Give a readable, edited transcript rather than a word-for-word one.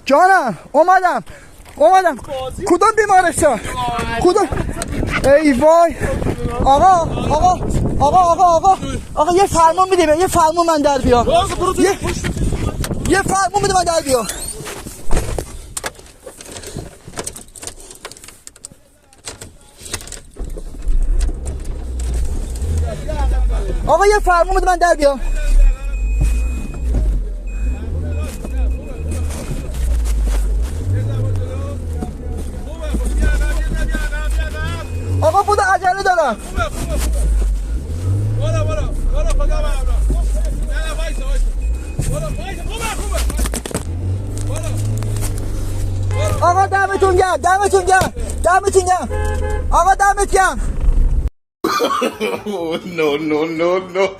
جانم اومدم کدوم بیمارستان؟ کدوم؟ ای وای آقا یه فرمان میده یه فرمان من در بیام یه فرمان میده من در بیام آقا یه فرمان میده من در بیام آقا بوده عجله دارم آقا دمتون گرم آقا دمت گرم no.